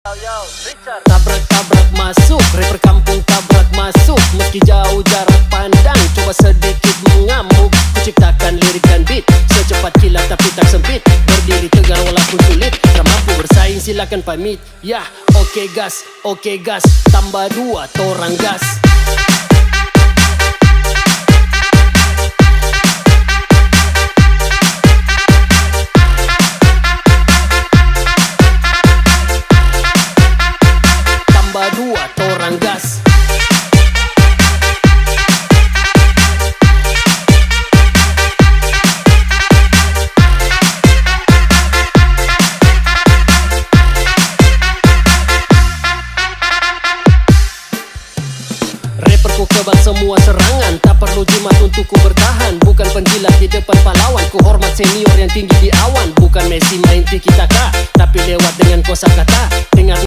Tabrak-tabrak masuk, rapper kampung tabrak masuk. Meski jauh jarak pandang, coba sedikit mengamuk. Kuciptakan lirik dan beat, secepat kilat tapi tak sempit. Berdiri tegar walaupun sulit, tak mampu bersaing silakan pamit. Yah, oke gas, tambah 2 torang gas. Tambah 2 torang gas. Rapperku kebal semua serangan, tak perlu jimat untuk ku bertahan. Bukan penjilat di depan pahlawan, ku hormat senior yang tinggi di awan. Bukan Messi main tiki taka, tapi lewat dengan kosakata. Dengar